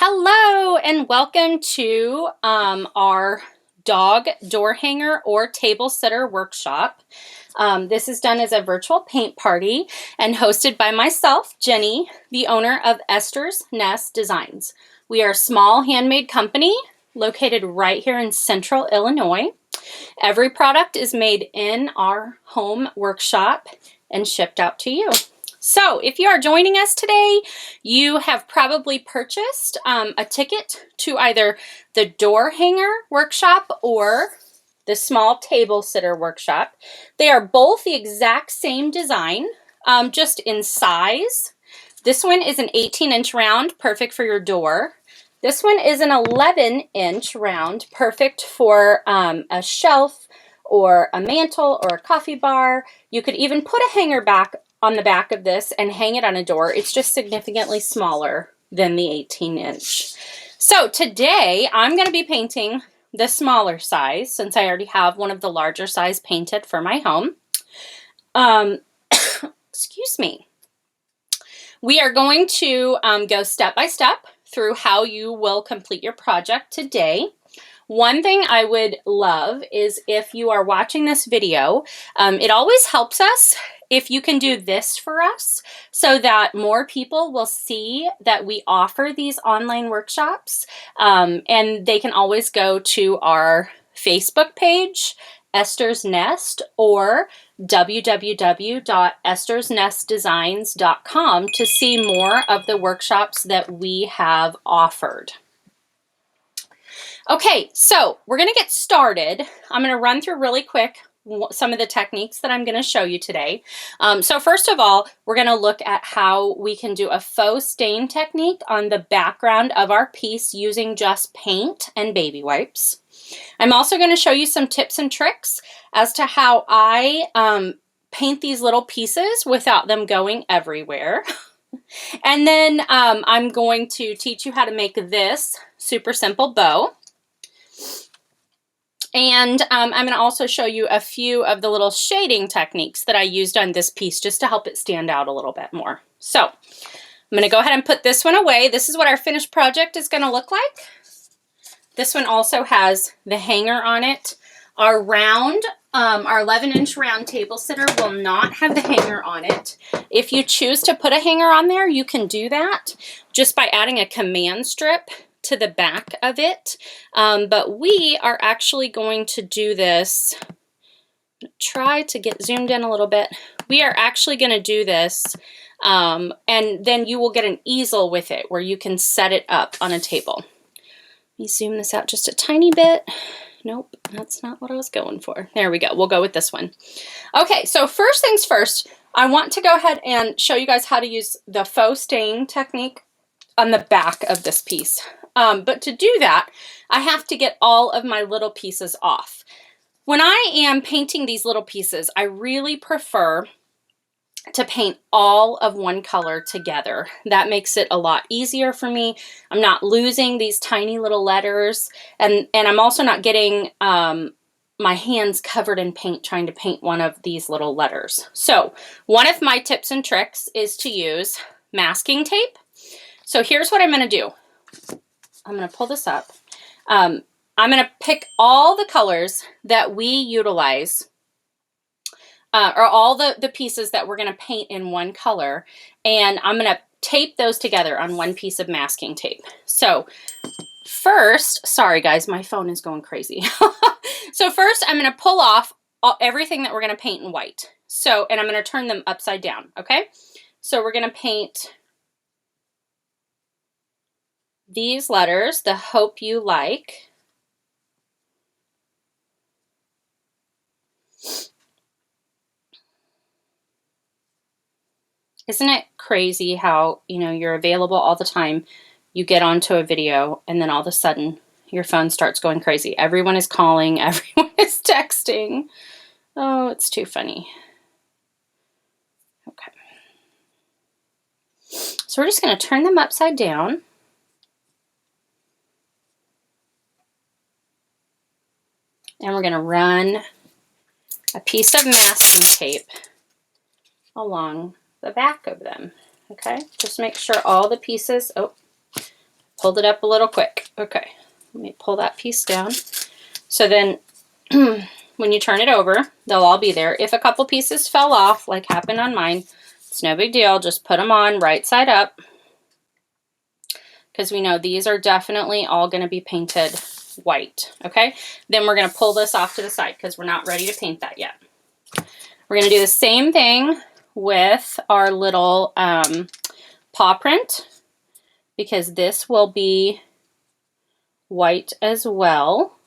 Hello and welcome to our dog door hanger or table sitter workshop. This is done as a virtual paint party and hosted by myself, Jenny, the owner of Esther's Nest Designs. We are a small handmade company located right here in central Illinois. Every product is made in our home workshop and shipped out to you. So if you are joining us today, you have probably purchased a ticket to either the door hanger workshop or the small table sitter workshop. They are both the exact same design, just in size. This one is an 18-inch round, perfect for your door. This one is an 11-inch round, perfect for a shelf or a mantle or a coffee bar. You could even put a hanger back on the back of this and hang it on a door. It's just significantly smaller than the 18-inch. So today I'm going to be painting the smaller size since I already have one of the larger size painted for my home. Excuse me. We are going to go step by step through how you will complete your project today. One thing I would love is if you are watching this video, it always helps us if you can do this for us so that more people will see that we offer these online workshops, and they can always go to our Facebook page, Esther's Nest, or www.estersnestdesigns.com to see more of the workshops that we have offered. Okay, so we're going to get started. I'm going to run through really quick some of the techniques that I'm going to show you today. So first of all, we're going to look at how we can do a faux stain technique on the background of our piece using just paint and baby wipes. I'm also going to show you some tips and tricks as to how I paint these little pieces without them going everywhere. And then I'm going to teach you how to make this super simple bow. And I'm going to also show you a few of the little shading techniques that I used on this piece just to help it stand out a little bit more. So I'm going to go ahead and put this one away. This is what our finished project is going to look like. This one also has the hanger on it. Our round, our 11-inch round table sitter will not have the hanger on it. If you choose to put a hanger on there, you can do that just by adding a command strip to the back of it. But we are actually going to do this. Try to get zoomed in a little bit. We are actually going to do this, and then you will get an easel with it where you can set it up on a table. Let me zoom this out just a tiny bit. Nope, that's not what I was going for. There we go. We'll go with this one. Okay, so first things first, I want to go ahead and show you guys how to use the faux stain technique on the back of this piece. But to do that, I have to get all of my little pieces off. When I am painting these little pieces, I really prefer to paint all of one color together. That makes it a lot easier for me. I'm not losing these tiny little letters, and I'm also not getting my hands covered in paint trying to paint one of these little letters. So one of my tips and tricks is to use masking tape. So here's what I'm going to do. I'm going to pull this up. I'm going to pick all the colors that we utilize, or all the pieces that we're going to paint in one color, and I'm going to tape those together on one piece of masking tape. So first, sorry guys, my phone is going crazy. So first I'm going to pull off everything that we're going to paint in white. So, and I'm going to turn them upside down, okay? So we're going to paint these letters, the Hope You Like. Isn't it crazy how, you know, you're available all the time, you get onto a video, and then all of a sudden your phone starts going crazy. Everyone is calling, everyone is texting. Oh, it's too funny. Okay. So we're just going to turn them upside down. And we're going to run a piece of masking tape along the back of them. Okay, just make sure all the pieces, pulled it up a little quick. Okay, let me pull that piece down. So then when you turn it over, they'll all be there. If a couple pieces fell off, like happened on mine, it's no big deal. Just put them on right side up, because we know these are definitely all going to be painted white, okay? Then we're going to pull this off to the side because we're not ready to paint that yet. We're going to do the same thing with our little paw print, because this will be white as well.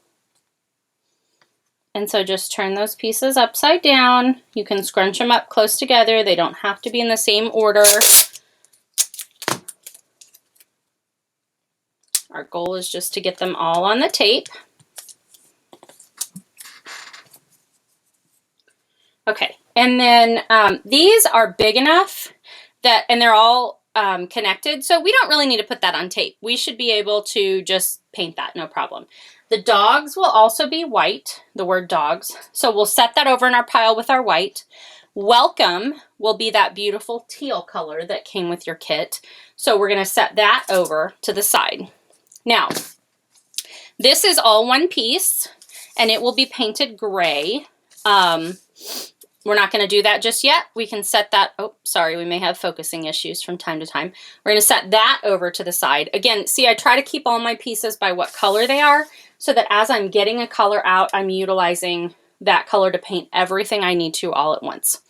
And so just turn those pieces upside down. You can scrunch them up close together. They don't have to be in the same order. Our goal is just to get them all on the tape. Okay, and then these are big enough that, and they're all connected, so we don't really need to put that on tape. We should be able to just paint that, no problem. The dogs will also be white, the word dogs, so we'll set that over in our pile with our white. Welcome will be that beautiful teal color that came with your kit, so we're going to set that over to the side. Now, this is all one piece, and it will be painted gray. We're not going to do that just yet. We can set that, oh, sorry, we may have focusing issues from time to time. We're going to set that over to the side. Again, see, I try to keep all my pieces by what color they are, so that as I'm getting a color out, I'm utilizing that color to paint everything I need to all at once.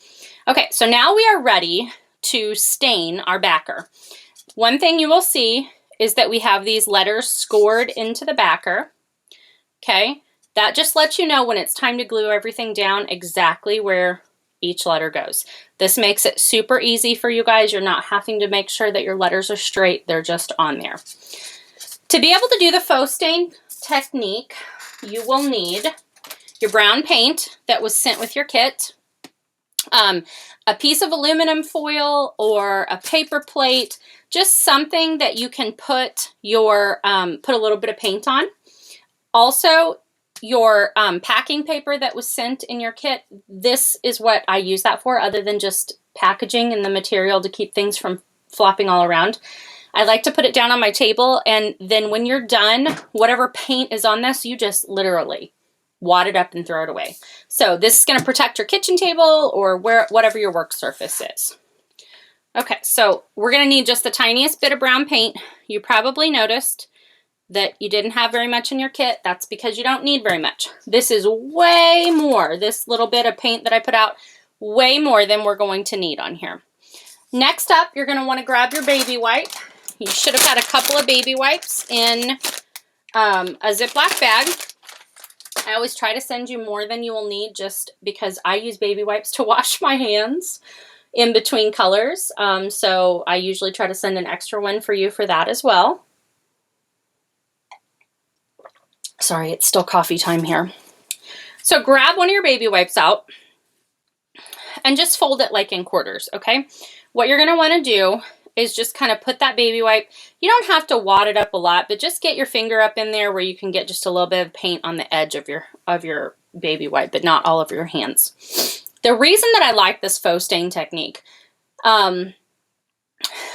Okay, so now we are ready to stain our backer. One thing you will see is that we have these letters scored into the backer, okay? That just lets you know when it's time to glue everything down exactly where each letter goes. This makes it super easy for you guys. You're not having to make sure that your letters are straight. They're just on there. To be able to do the faux stain technique, you will need your brown paint that was sent with your kit, a piece of aluminum foil or a paper plate, just something that you can put your put a little bit of paint on. Also, your packing paper that was sent in your kit, this is what I use that for, other than just packaging and the material to keep things from flopping all around. I like to put it down on my table, and then when you're done, whatever paint is on this, you just literally wad it up and throw it away. So this is going to protect your kitchen table or whatever your work surface is. Okay, so we're going to need just the tiniest bit of brown paint. You probably noticed that you didn't have very much in your kit. That's because you don't need very much. This is way more, this little bit of paint that I put out, way more than we're going to need on here. Next up, you're going to want to grab your baby wipe. You should have had a couple of baby wipes in a Ziploc bag. I always try to send you more than you will need, just because I use baby wipes to wash my hands in between colors. So I usually try to send an extra one for you for that as well. Sorry, it's still coffee time here. So grab one of your baby wipes out and just fold it like in quarters, okay? What you're going to want to do is just kind of put that baby wipe. You don't have to wad it up a lot, but just get your finger up in there where you can get just a little bit of paint on the edge of your baby wipe, but not all of your hands. The reason that I like this faux stain technique,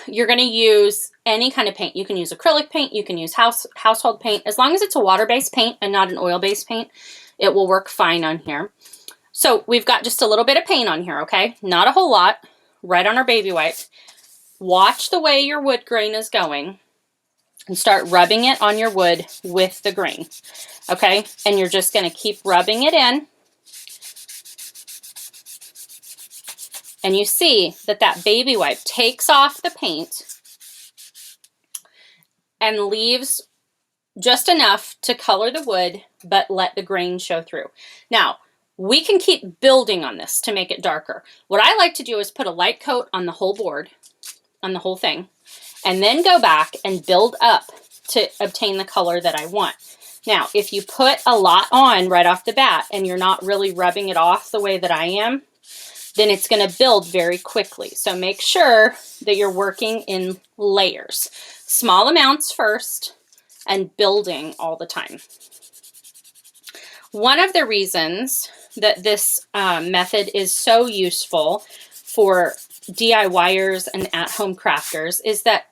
you're going to use any kind of paint. You can use acrylic paint, you can use household paint. As long as it's a water-based paint and not an oil-based paint, it will work fine on here. So we've got just a little bit of paint on here, okay? Not a whole lot, right on our baby wipe. Watch the way your wood grain is going and start rubbing it on your wood with the grain, okay? And you're just going to keep rubbing it in. And you see that that baby wipe takes off the paint and leaves just enough to color the wood, but let the grain show through. Now, we can keep building on this to make it darker. What I like to do is put a light coat on the whole board, on the whole thing, and then go back and build up to obtain the color that I want. Now, if you put a lot on right off the bat and you're not really rubbing it off the way that I am, then it's going to build very quickly. So make sure that you're working in layers. Small amounts first and building all the time. One of the reasons that this method is so useful for DIYers and at-home crafters is that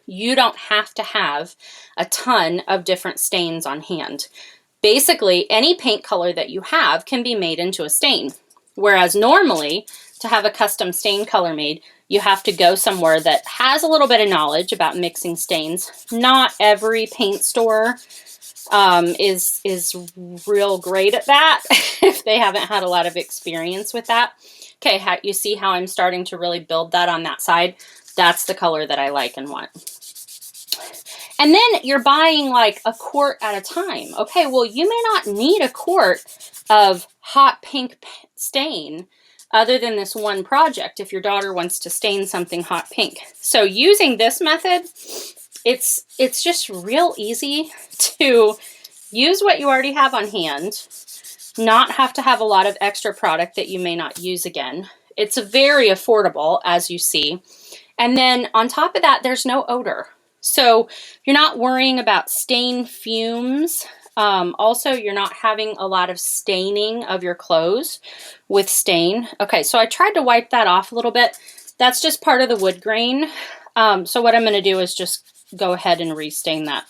you don't have to have a ton of different stains on hand. Basically, any paint color that you have can be made into a stain. Whereas normally, to have a custom stain color made, you have to go somewhere that has a little bit of knowledge about mixing stains. Not every paint store is real great at that if they haven't had a lot of experience with that. Okay, you see how I'm starting to really build that on that side? That's the color that I like and want. And then you're buying like a quart at a time. Okay, well, you may not need a quart of hot pink stain other than this one project if your daughter wants to stain something hot pink. So using this method, it's just real easy to use what you already have on hand, not have to have a lot of extra product that you may not use again. It's very affordable, as you see. And then on top of that, there's no odor. So you're not worrying about stain fumes. Also, you're not having a lot of staining of your clothes with stain. Okay, so I tried to wipe that off a little bit. That's just part of the wood grain. So what I'm going to do is just go ahead and restain that.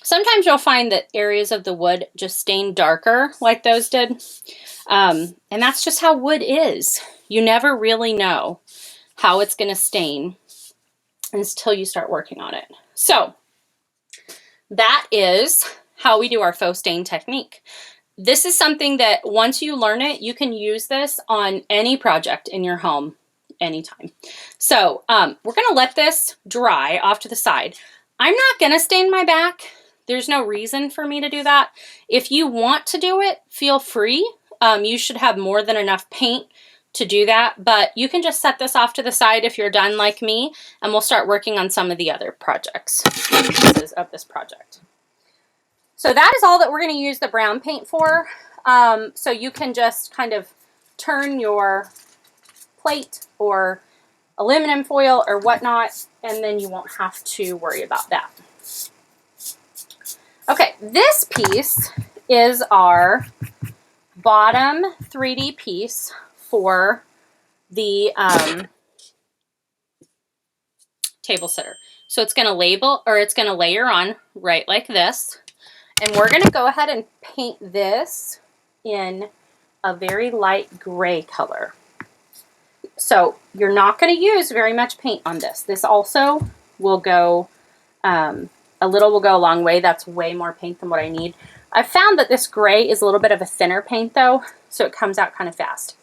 Sometimes you'll find that areas of the wood just stain darker like those did. And that's just how wood is. You never really know how it's going to stain until you start working on it. So that is how we do our faux stain technique. This is something that once you learn it, you can use this on any project in your home anytime. So we're going to let this dry off to the side. I'm not going to stain my back. There's no reason for me to do that. If you want to do it, feel free. You should have more than enough paint to do that, but you can just set this off to the side if you're done like me, and we'll start working on some of the other projects, pieces of this project. So that is all that we're going to use the brown paint for. So you can just kind of turn your plate or aluminum foil or whatnot, and then you won't have to worry about that. Okay, this piece is our bottom 3D piece for the table sitter. So it's going to label, or it's going to layer on right like this. And we're going to go ahead and paint this in a very light gray color. So you're not going to use very much paint on this. This also will go, a little will go a long way. That's way more paint than what I need. I've found that this gray is a little bit of a thinner paint though, so it comes out kind of fast.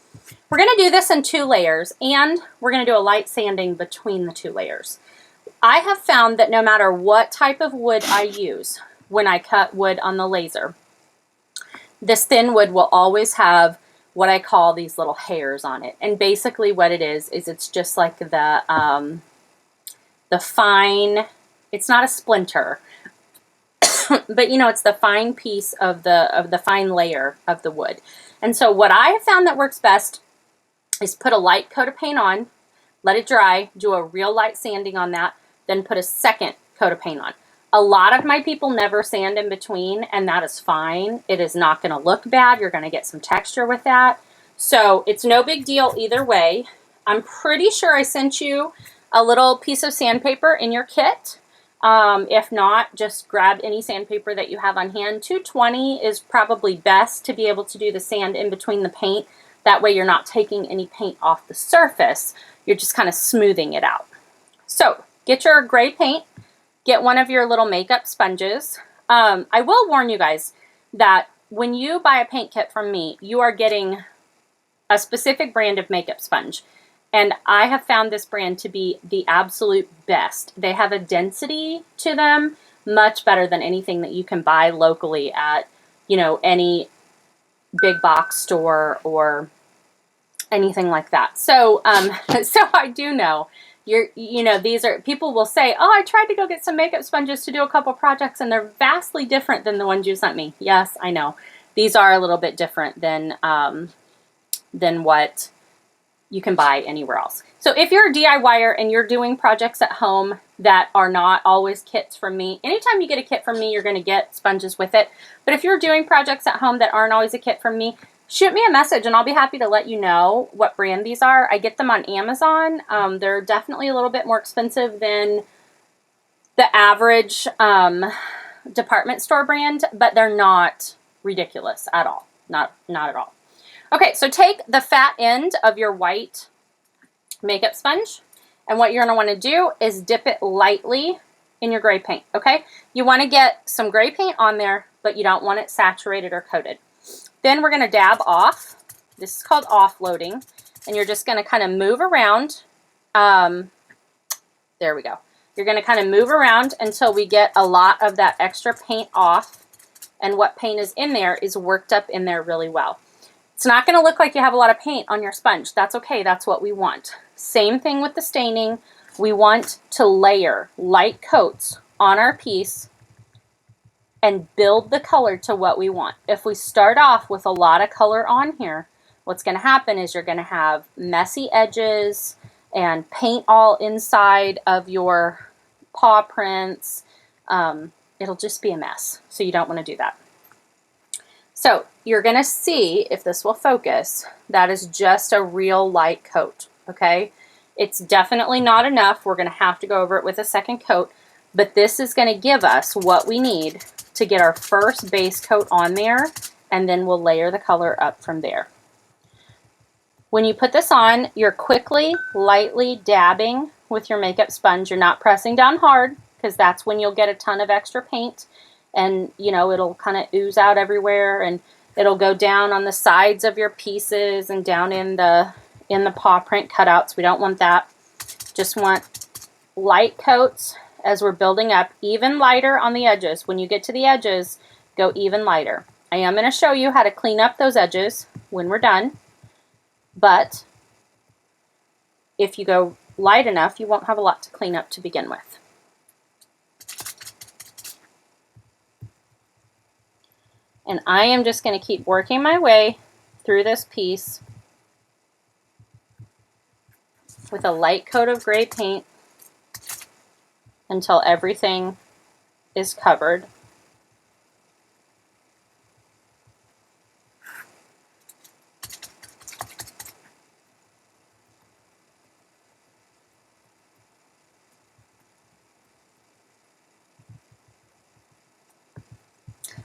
We're going to do this in 2 layers, and we're going to do a light sanding between the 2 layers. I have found that no matter what type of wood I use when I cut wood on the laser, this thin wood will always have what I call these little hairs on it. And basically what it is it's just like the fine, it's not a splinter, but you know, it's the fine piece of the fine layer of the wood. And so what I have found that works best is put a light coat of paint on, let it dry, do a real light sanding on that, then put a second coat of paint on. A lot of my people never sand in between, and that is fine. It is not going to look bad. You're going to get some texture with that. So it's no big deal either way. I'm pretty sure I sent you a little piece of sandpaper in your kit. If not, just grab any sandpaper that you have on hand. 220 is probably best to be able to do the sand in between the paint. That way you're not taking any paint off the surface. You're just kind of smoothing it out. So get your gray paint. Get one of your little makeup sponges. I will warn you guys that when you buy a paint kit from me, you are getting a specific brand of makeup sponge. And I have found this brand to be the absolute best. They have a density to them much better than anything that you can buy locally at, you know, any big box store or anything like that. So, so I do know you know, these are, people will say, oh, I tried to go get some makeup sponges to do a couple projects and they're vastly different than the ones you sent me. Yes, I know. These are a little bit different than what you can buy anywhere else. So if you're a DIYer and you're doing projects at home that are not always kits from me, anytime you get a kit from me, you're going to get sponges with it. But if you're doing projects at home that aren't always a kit from me, shoot me a message and I'll be happy to let you know what brand these are. I get them on Amazon. They're definitely a little bit more expensive than the average department store brand, but they're not ridiculous at all. Not at all. Okay, so take the fat end of your white makeup sponge, and what you're going to want to do is dip it lightly in your gray paint, okay? You want to get some gray paint on there, but you don't want it saturated or coated. Then we're going to dab off. This is called offloading, and you're just going to kind of move around. There we go. You're going to kind of move around until we get a lot of that extra paint off, and what paint is in there is worked up in there really well. It's not going to look like you have a lot of paint on your sponge. That's okay. That's what we want. Same thing with the staining. We want to layer light coats on our piece and build the color to what we want. If we start off with a lot of color on here, what's going to happen is you're going to have messy edges and paint all inside of your paw prints. It'll just be a mess. So you don't want to do that. So you're going to see, if this will focus, that is just a real light coat, okay? It's definitely not enough. We're going to have to go over it with a second coat, but this is going to give us what we need to get our first base coat on there, and then we'll layer the color up from there. When you put this on, you're quickly, lightly dabbing with your makeup sponge. You're not pressing down hard, because that's when you'll get a ton of extra paint. And, you know, it'll kind of ooze out everywhere, and it'll go down on the sides of your pieces and down in the paw print cutouts. We don't want that. Just want light coats as we're building up, even lighter on the edges. When you get to the edges, go even lighter. I am going to show you how to clean up those edges when we're done, but if you go light enough, you won't have a lot to clean up to begin with. And I am just going to keep working my way through this piece with a light coat of gray paint until everything is covered.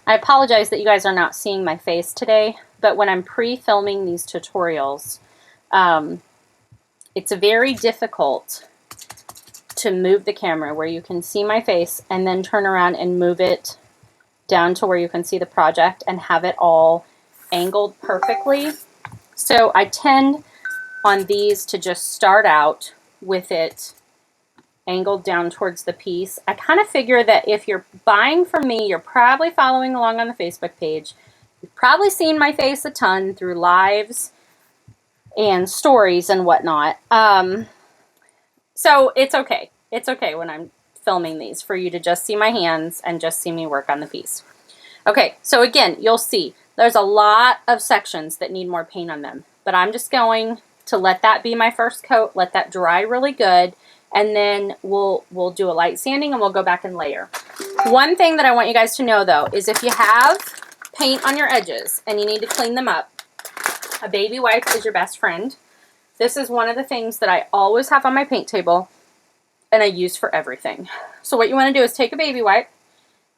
I apologize that you guys are not seeing my face today, but when I'm pre-filming these tutorials, it's very difficult to move the camera where you can see my face and then turn around and move it down to where you can see the project and have it all angled perfectly. So I tend on these to just start out with it angled down towards the piece. I kind of figure that if you're buying from me, you're probably following along on the Facebook page. You've probably seen my face a ton through lives and stories and whatnot. So it's okay. It's okay when I'm filming these for you to just see my hands and just see me work on the piece. Okay, so again, you'll see there's a lot of sections that need more paint on them, but I'm just going to let that be my first coat, let that dry really good, and then we'll do a light sanding and we'll go back and layer. One thing that I want you guys to know though is if you have paint on your edges and you need to clean them up, a baby wipe is your best friend. This is one of the things that I always have on my paint table and I use for everything. So what you want to do is take a baby wipe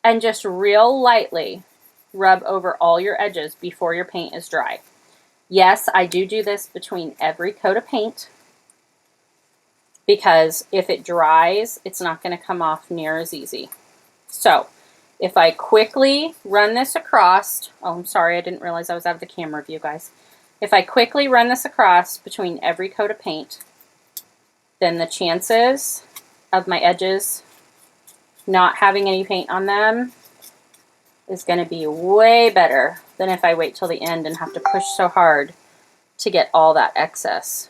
and just real lightly rub over all your edges before your paint is dry. Yes, I do this between every coat of paint, because if it dries, it's not going to come off near as easy. So if I quickly run this across, oh, I'm sorry, I didn't realize I was out of the camera view, guys. If I quickly run this across between every coat of paint, then the chances of my edges not having any paint on them is going to be way better than if I wait till the end and have to push so hard to get all that excess.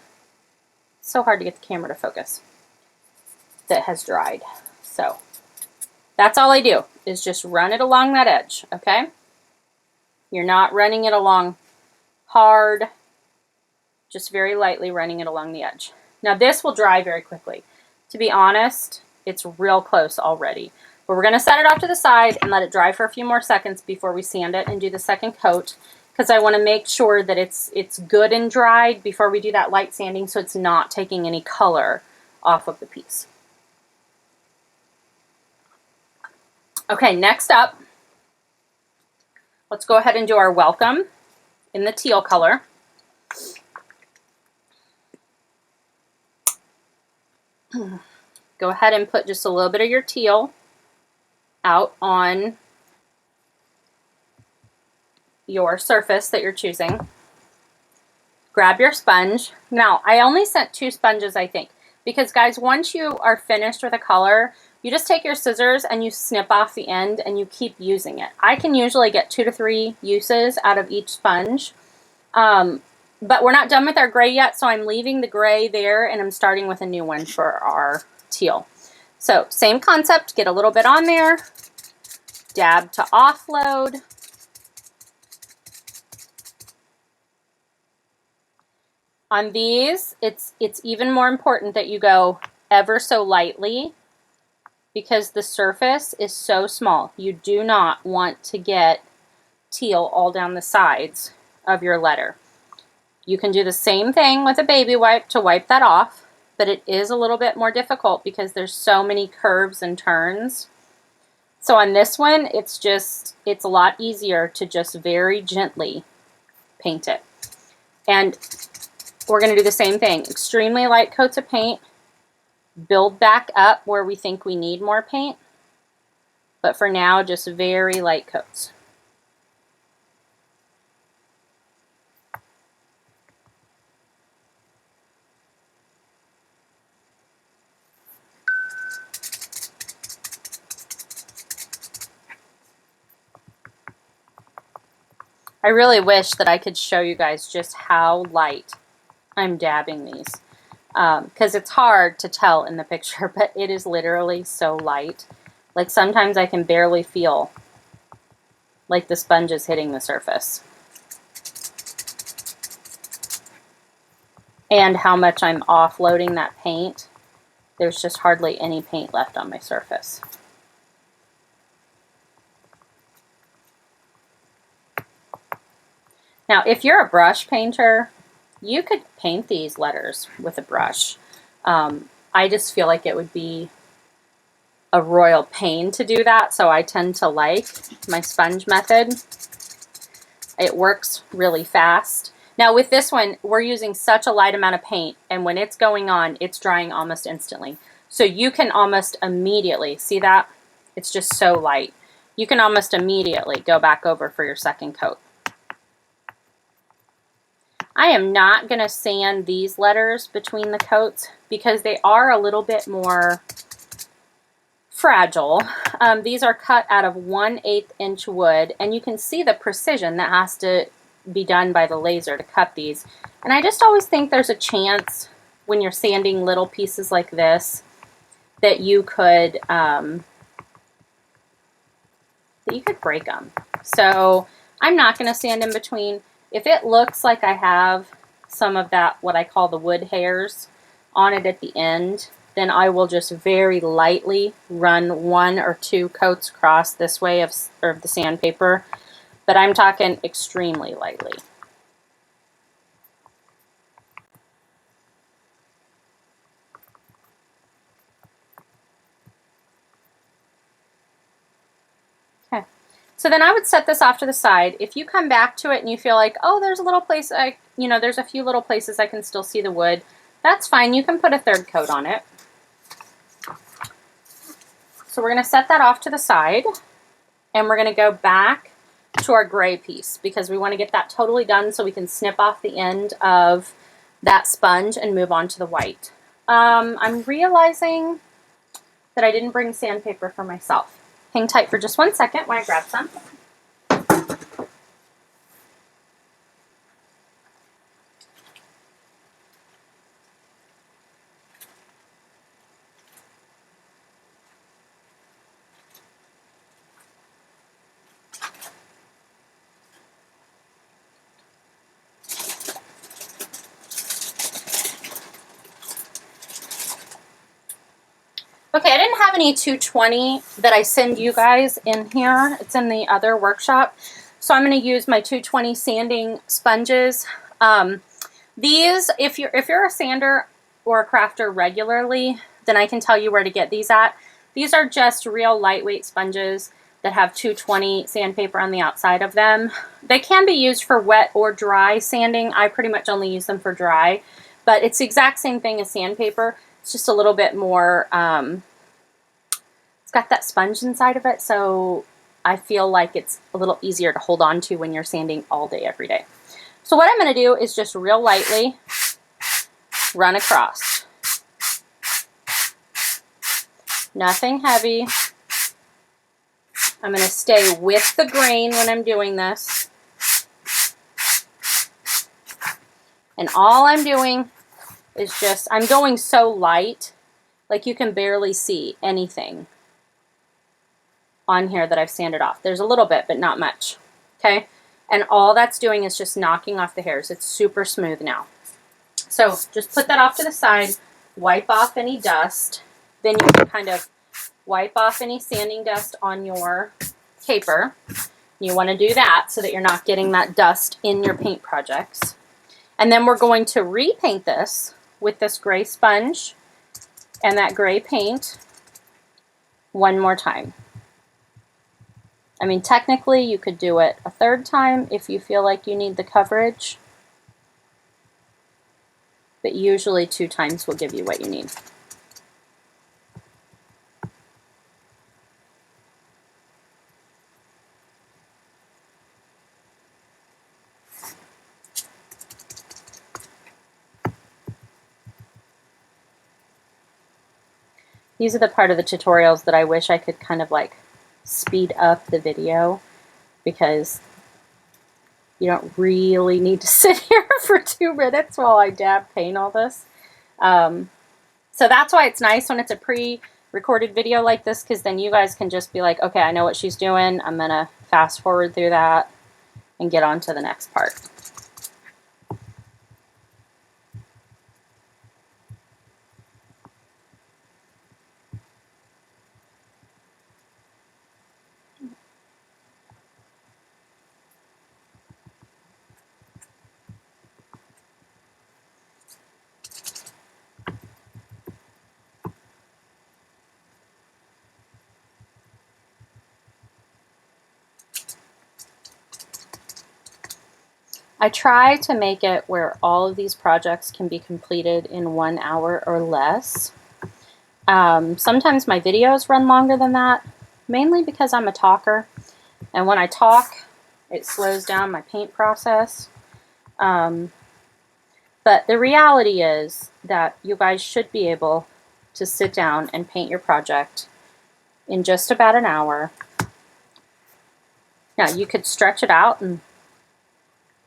So hard to get the camera to focus that has dried. So that's all I do is just run it along that edge, okay? You're not running it along hard, just very lightly running it along the edge. Now this will dry very quickly. To be honest, it's real close already. But we're going to set it off to the side and let it dry for a few more seconds before we sand it and do the second coat. because I want to make sure that it's good and dried before we do that light sanding, so it's not taking any color off of the piece. Okay, next up, let's go ahead and do our welcome in the teal color. Go ahead and put just a little bit of your teal out on your surface that you're choosing. Grab your sponge. Now, I only sent 2 sponges, I think, because guys, once you are finished with a color, you just take your scissors and you snip off the end and you keep using it. I can usually get 2 to 3 uses out of each sponge. But we're not done with our gray yet, so I'm leaving the gray there and I'm starting with a new one for our teal. So same concept, get a little bit on there, dab to offload. On these, it's even more important that you go ever so lightly because the surface is so small. You do not want to get teal all down the sides of your letter. You can do the same thing with a baby wipe to wipe that off, but it is a little bit more difficult because there's so many curves and turns. So on this one, it's a lot easier to just very gently paint it. And we're going to do the same thing. Extremely light coats of paint, build back up where we think we need more paint, but for now, just very light coats. I really wish that I could show you guys just how light I'm dabbing these, because it's hard to tell in the picture, but it is literally so light. Like sometimes I can barely feel like the sponge is hitting the surface. And how much I'm offloading that paint. There's just hardly any paint left on my surface. Now, if you're a brush painter, you could paint these letters with a brush. I just feel like it would be a royal pain to do that, so I tend to like my sponge method. It works really fast. Now with this one, we're using such a light amount of paint, and when it's going on, it's drying almost instantly. So you can almost immediately, see that? It's just so light. You can almost immediately go back over for your second coat. I am not going to sand these letters between the coats because they are a little bit more fragile. These are cut out of 1/8 inch wood, and you can see the precision that has to be done by the laser to cut these. And I just always think there's a chance when you're sanding little pieces like this that you could break them. So I'm not going to sand in between. If it looks like I have some of that, what I call the wood hairs, on it at the end, then I will just very lightly run 1 or 2 coats across this way of the sandpaper, but I'm talking extremely lightly. Okay, so then I would set this off to the side. If you come back to it and you feel like, oh, there's a little place, there's a few little places I can still see the wood, that's fine. You can put a 3rd coat on it. So we're going to set that off to the side, and we're going to go back to our gray piece because we want to get that totally done so we can snip off the end of that sponge and move on to the white. I'm realizing that I didn't bring sandpaper for myself. Hang tight for just 1 second while I grab some. Okay, I didn't have any 220 that I send you guys in here. It's in the other workshop. So I'm going to use my 220 sanding sponges. These, if you're a sander or a crafter regularly, then I can tell you where to get these at. These are just real lightweight sponges that have 220 sandpaper on the outside of them. They can be used for wet or dry sanding. I pretty much only use them for dry, but it's the exact same thing as sandpaper. It's just a little bit more, it's got that sponge inside of it, so I feel like it's a little easier to hold on to when you're sanding all day, every day. So what I'm going to do is just real lightly run across. Nothing heavy. I'm going to stay with the grain when I'm doing this. And all I'm doing is just, I'm going so light, like you can barely see anything on here that I've sanded off. There's a little bit, but not much. Okay? And all that's doing is just knocking off the hairs. It's super smooth now. So just put that off to the side, wipe off any dust. Then you can kind of wipe off any sanding dust on your paper. You want to do that so that you're not getting that dust in your paint projects. And then we're going to repaint this with this gray sponge and that gray paint one more time. I mean, technically you could do it a third time if you feel like you need the coverage, but usually 2 times will give you what you need. These are the part of the tutorials that I wish I could kind of like speed up the video, because you don't really need to sit here for 2 minutes while I dab paint all this. So that's why it's nice when it's a pre-recorded video like this, because then you guys can just be like, okay, I know what she's doing. I'm going to fast forward through that and get on to the next part. I try to make it where all of these projects can be completed in 1 hour or less. Sometimes my videos run longer than that, mainly because I'm a talker. And when I talk, it slows down my paint process. But the reality is that you guys should be able to sit down and paint your project in just about an hour. Now, you could stretch it out and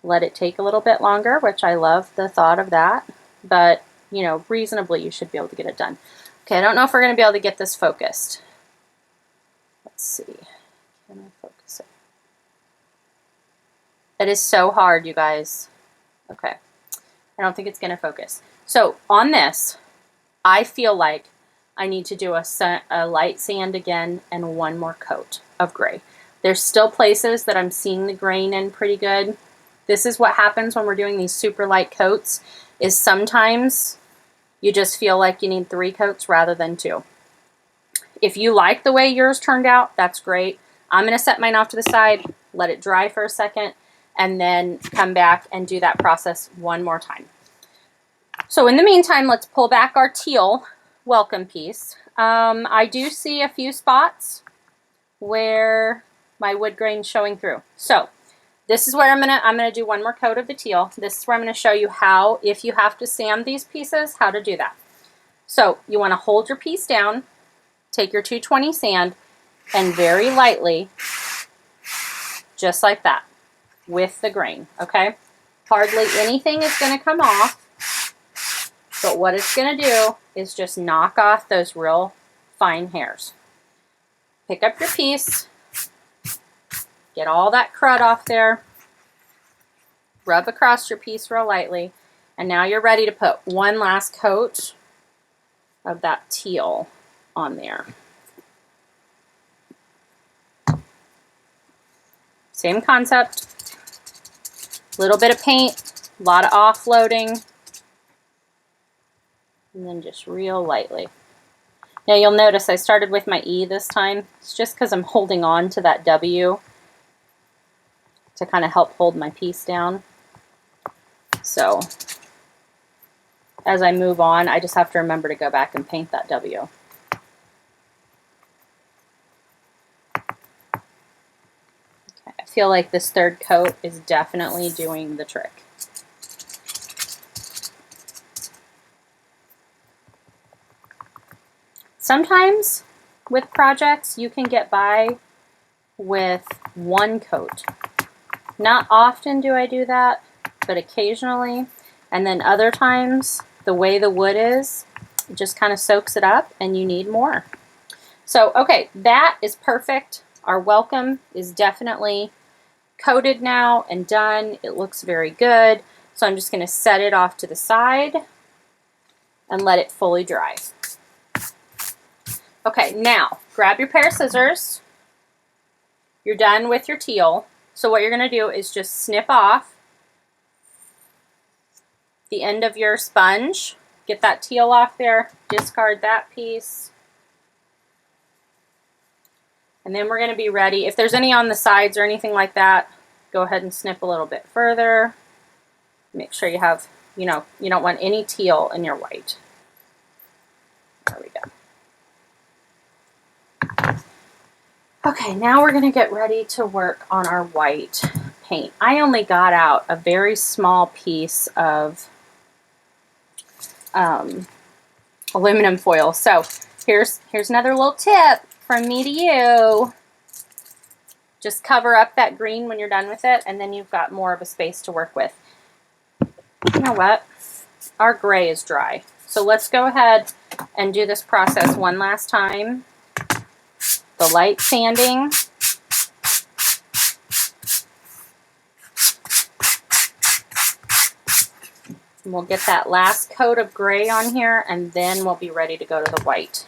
let it take a little bit longer, which I love the thought of that, but you know, reasonably you should be able to get it done. Okay, I don't know if we're going to be able to get this focused. Let's see. Can I focus it? It is so hard, you guys. Okay. I don't think it's going to focus. So on this, I feel like I need to do a light sand again and 1 more coat of gray. There's still places that I'm seeing the grain in pretty good. This is what happens when we're doing these super light coats, is sometimes you just feel like you need 3 coats rather than 2. If you like the way yours turned out, that's great. I'm going to set mine off to the side, let it dry for a second, and then come back and do that process 1 more time. So in the meantime, let's pull back our teal welcome piece. I do see a few spots where my wood grain's showing through. So this is where I'm gonna do 1 more coat of the teal. This is where I'm gonna show you how, if you have to sand these pieces, how to do that. So you want to hold your piece down, take your 220 sand, and very lightly, just like that, with the grain, okay? Hardly anything is gonna come off, but what it's gonna do is just knock off those real fine hairs. Pick up your piece, get all that crud off there, rub across your piece real lightly, and now you're ready to put 1 last coat of that teal on there. Same concept. Little bit of paint, a lot of offloading, and then just real lightly. Now you'll notice I started with my E this time. It's just because I'm holding on to that W to kind of help hold my piece down. So as I move on, I just have to remember to go back and paint that W. Okay, I feel like this third coat is definitely doing the trick. Sometimes with projects you can get by with one coat. Not often do I do that, but occasionally. And then other times, the way the wood is, it just kind of soaks it up and you need more. So, okay, that is perfect. Our welcome is definitely coated now and done. It looks very good. So I'm just going to set it off to the side and let it fully dry. Okay, now grab your pair of scissors. You're done with your teal. So what you're going to do is just snip off the end of your sponge. Get that teal off there. Discard that piece. And then we're going to be ready. If there's any on the sides or anything like that, go ahead and snip a little bit further. Make sure you have, you don't want any teal in your white. There we go. Okay, now we're going to get ready to work on our white paint. I only got out a very small piece of aluminum foil. So here's another little tip from me to you. Just cover up that green when you're done with it, and then you've got more of a space to work with. You know what? Our gray is dry. So let's go ahead and do this process one last time. The light sanding. And we'll get that last coat of gray on here, and then we'll be ready to go to the white.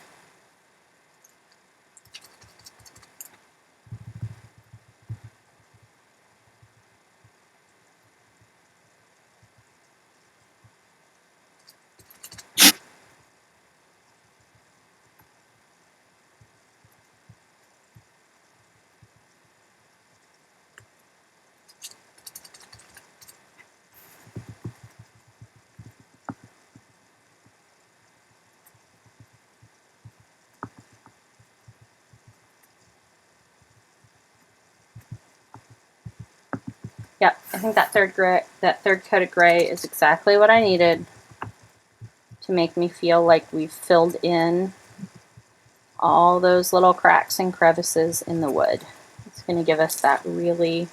Yep, I think that third coat of gray is exactly what I needed to make me feel like we've filled in all those little cracks and crevices in the wood. It's going to give us that really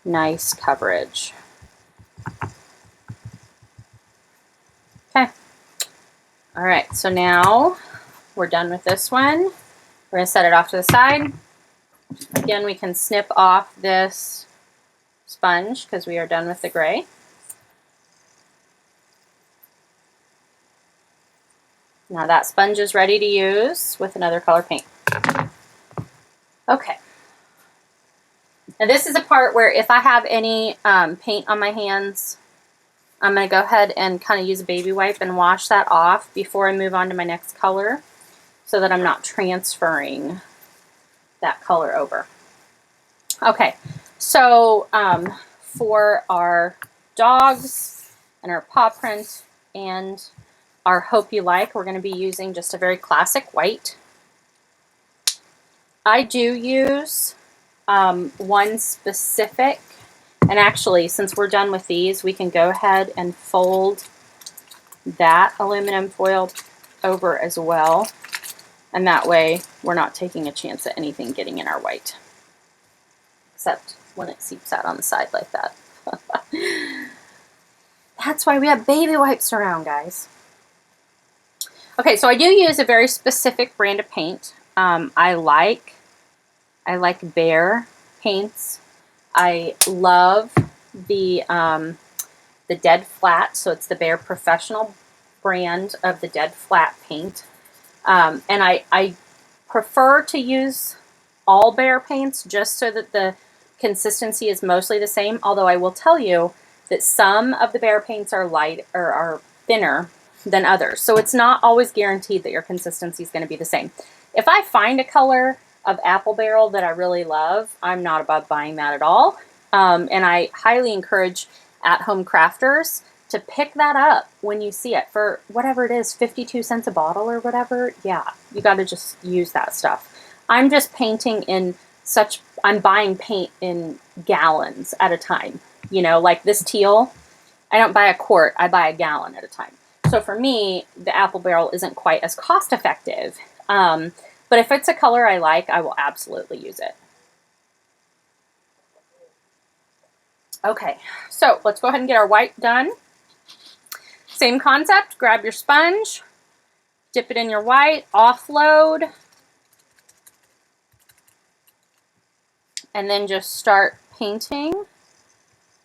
nice coverage. Okay. All right, so now we're done with this one. We're going to set it off to the side. Again, we can snip off this sponge because we are done with the gray. Now that sponge is ready to use with another color paint. Okay. Now this is a part where if I have any paint on my hands, I'm going to go ahead and kind of use a baby wipe and wash that off before I move on to my next color so that I'm not transferring that color over. Okay, so for our dogs and our paw print and our Hope You Like, we're going to be using just a very classic white. I do use one specific, and actually since we're done with these, we can go ahead and fold that aluminum foil over as well. And that way we're not taking a chance at anything getting in our white. Except when it seeps out on the side like that. That's why we have baby wipes around, guys. Okay, so I do use a very specific brand of paint. I like Behr paints. I love the Dead Flat, so it's the Behr Professional brand of the Dead Flat paint. And I prefer to use all Behr paints just so that the consistency is mostly the same, although I will tell you that some of the Behr paints are light or are thinner than others. So it's not always guaranteed that your consistency is going to be the same. If I find a color of apple barrel that I really love, I'm not above buying that at all. And I highly encourage at-home crafters to pick that up when you see it for whatever it is, 52 cents a bottle or whatever. Yeah, you got to just use that stuff. I'm just painting in such, I'm buying paint in gallons at a time. You know, like this teal, I don't buy a quart, I buy a gallon at a time. So for me, the apple barrel isn't quite as cost effective. But if it's a color I like, I will absolutely use it. Okay, so let's go ahead and get our white done. Same concept, grab your sponge, dip it in your white, offload, and then just start painting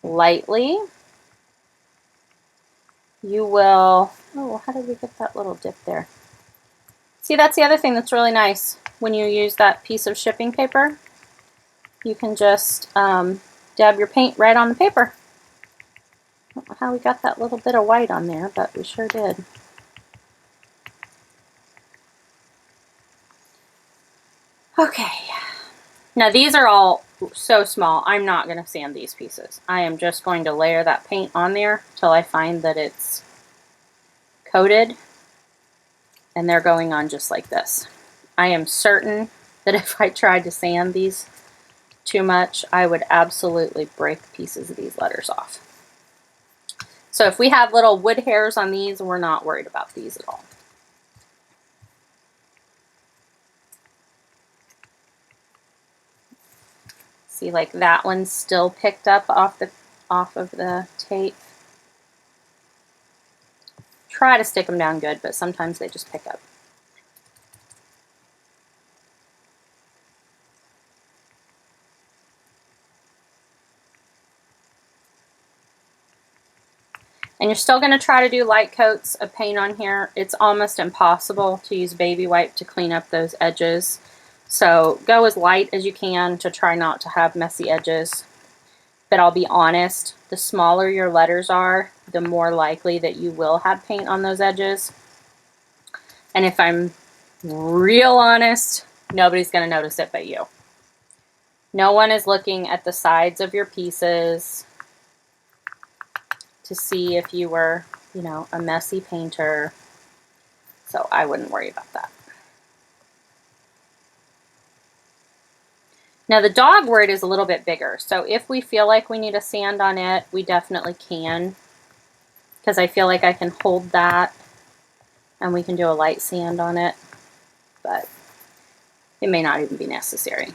lightly. You will, oh, how did we get that little dip there? See, that's the other thing that's really nice when you use that piece of shipping paper. You can just dab your paint right on the paper. I don't know how we got that little bit of white on there, but we sure did. Okay, now these are all so small, I'm not going to sand these pieces. I am just going to layer that paint on there till I find that it's coated, and they're going on just like this. I am certain that if I tried to sand these too much, I would absolutely break pieces of these letters off. So if we have little wood hairs on these, we're not worried about these at all. See, like that one's still picked up off of the tape. Try to stick them down good, but sometimes they just pick up. And you're still going to try to do light coats of paint on here. It's almost impossible to use baby wipe to clean up those edges. So go as light as you can to try not to have messy edges. But I'll be honest, the smaller your letters are, the more likely that you will have paint on those edges. And if I'm real honest, nobody's going to notice it but you. No one is looking at the sides of your pieces to see if you were, you know, a messy painter. So I wouldn't worry about that. Now the dog word is a little bit bigger. So if we feel like we need a sand on it, we definitely can. Because I feel like I can hold that and we can do a light sand on it. But it may not even be necessary.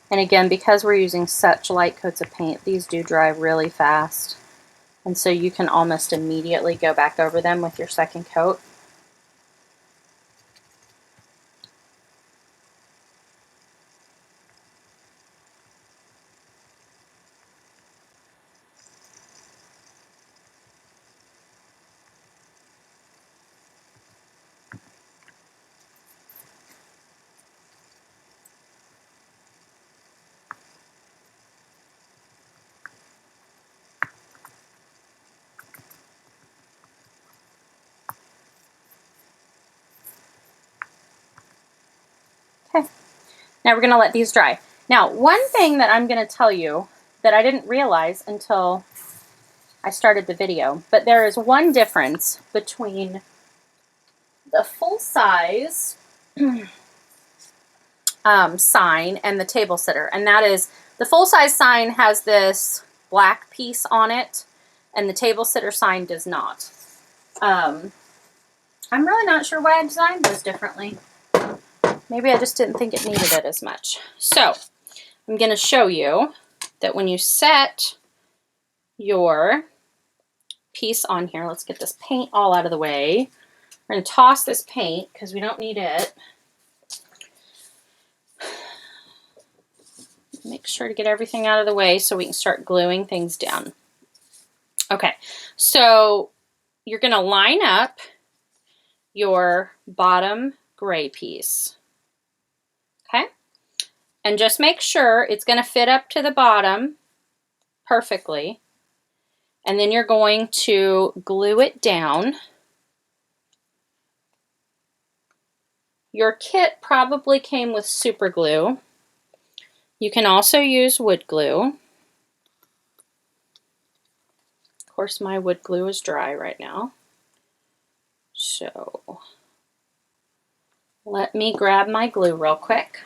And again, because we're using such light coats of paint, these do dry really fast. And so you can almost immediately go back over them with your second coat. Okay, now we're going to let these dry. Now, one thing that I'm going to tell you that I didn't realize until I started the video, but there is one difference between the full size sign and the table sitter, and that is the full size sign has this black piece on it, and the table sitter sign does not. I'm really not sure why I designed those differently. Maybe I just didn't think it needed it as much. So I'm going to show you that when you set your piece on here, let's get this paint all out of the way. We're going to toss this paint because we don't need it. Make sure to get everything out of the way so we can start gluing things down. Okay, so you're going to line up your bottom gray piece. Okay, and just make sure it's going to fit up to the bottom perfectly. And then you're going to glue it down. Your kit probably came with super glue. You can also use wood glue. Of course, my wood glue is dry right now. So let me grab my glue real quick.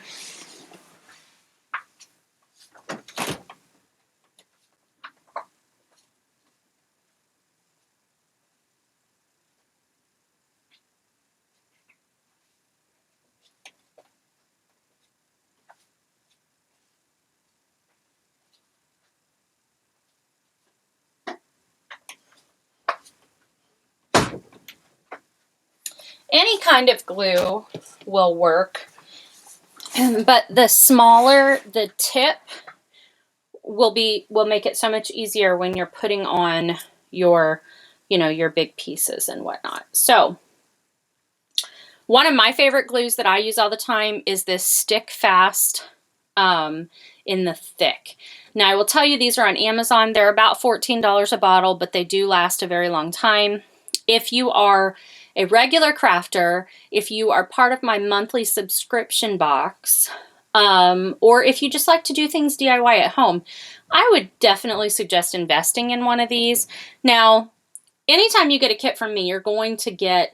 Any kind of glue will work, but the smaller the tip will make it so much easier when you're putting on your, your big pieces and whatnot. So one of my favorite glues that I use all the time is this Stick Fast in the thick. Now I will tell you, these are on Amazon. They're about $14 a bottle, but they do last a very long time. If you are a regular crafter, if you are part of my monthly subscription box, or if you just like to do things DIY at home, I would definitely suggest investing in one of these. Now, anytime you get a kit from me, you're going to get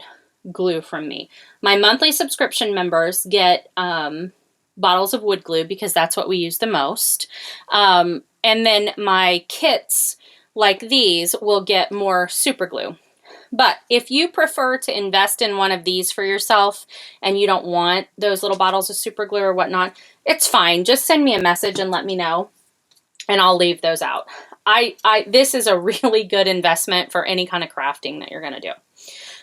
glue from me. My monthly subscription members get bottles of wood glue because that's what we use the most. And then my kits like these will get more super glue. But if you prefer to invest in one of these for yourself and you don't want those little bottles of super glue or whatnot, it's fine. Just send me a message and let me know, and I'll leave those out. This is a really good investment for any kind of crafting that you're going to do.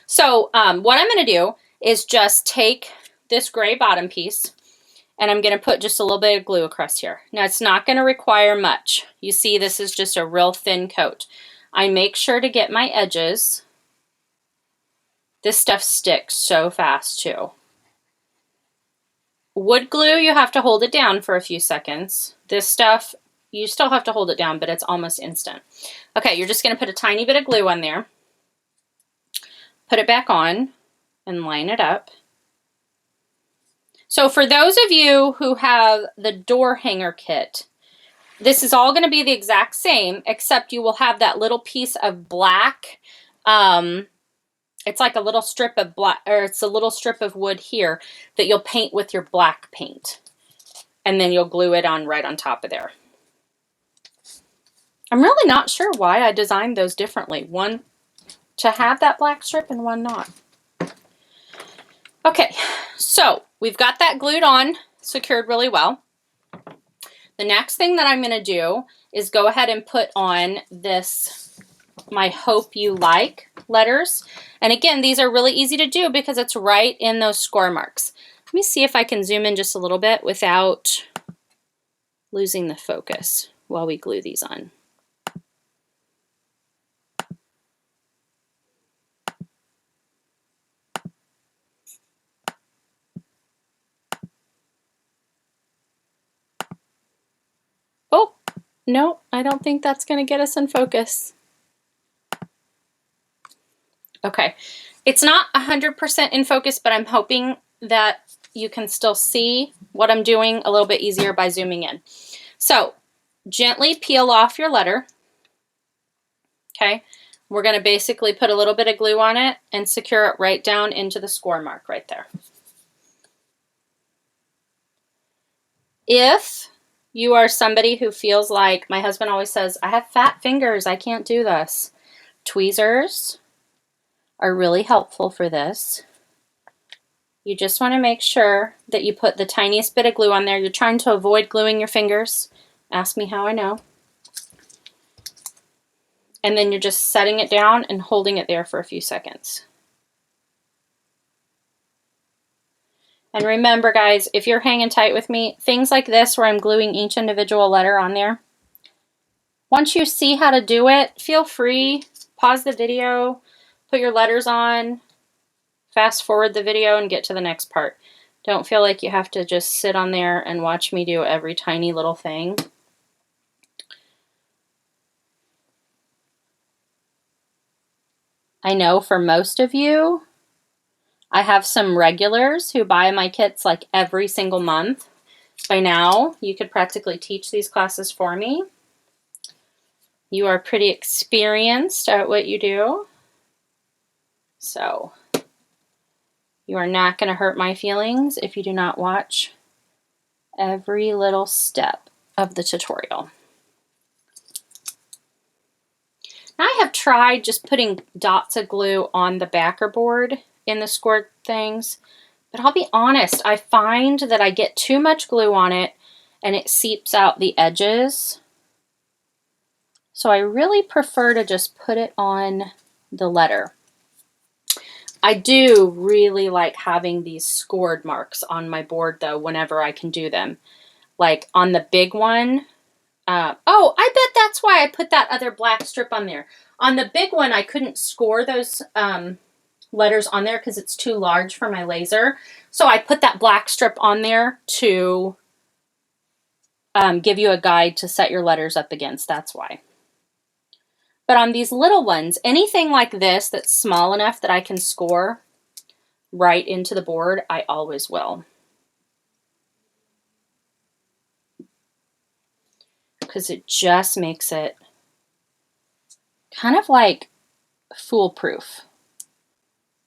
So what I'm going to do is just take this gray bottom piece, and I'm going to put just a little bit of glue across here. Now, it's not going to require much. You see, this is just a real thin coat. I make sure to get my edges. This stuff sticks so fast too. Wood glue, you have to hold it down for a few seconds. This stuff, you still have to hold it down, but it's almost instant. Okay, you're just going to put a tiny bit of glue on there. Put it back on and line it up. So for those of you who have the DoorHanger kit, this is all going to be the exact same, except you will have that little piece of black. It's like a little strip of black, or it's a little strip of wood here that you'll paint with your black paint. And then you'll glue it on right on top of there. I'm really not sure why I designed those differently. One to have that black strip and one not. Okay, so we've got that glued on, secured really well. The next thing that I'm going to do is go ahead and put on this, my Hope You Like letters. And again, these are really easy to do because it's right in those score marks. Let me see if I can zoom in just a little bit without losing the focus while we glue these on. Oh, no, I don't think that's going to get us in focus. Okay, it's not 100% in focus, but I'm hoping that you can still see what I'm doing a little bit easier by zooming in. So, gently peel off your letter. Okay, we're going to basically put a little bit of glue on it and secure it right down into the score mark right there. If you are somebody who feels like, my husband always says, I have fat fingers, I can't do this. Tweezers are really helpful for this. You just want to make sure that you put the tiniest bit of glue on there. You're trying to avoid gluing your fingers. Ask me how I know. And then you're just setting it down and holding it there for a few seconds. And remember, guys, if you're hanging tight with me, things like this where I'm gluing each individual letter on there, Once you see how to do it, feel free, pause the video, put your letters on, fast forward the video, and get to the next part. Don't feel like you have to just sit on there and watch me do every tiny little thing. I know for most of you, I have some regulars who buy my kits like every single month. By now, you could practically teach these classes for me. You are pretty experienced at what you do. So you are not going to hurt my feelings if you do not watch every little step of the tutorial. Now I have tried just putting dots of glue on the backer board in the scored things, but I'll be honest, I find that I get too much glue on it and it seeps out the edges. So I really prefer to just put it on the letter. I do really like having these scored marks on my board though, whenever I can do them. Like on the big one, oh, I bet that's why I put that other black strip on there. On the big one, I couldn't score those letters on there because it's too large for my laser. So I put that black strip on there to give you a guide to set your letters up against. That's why. But on these little ones, anything like this that's small enough that I can score right into the board, I always will. Because it just makes it kind of like foolproof.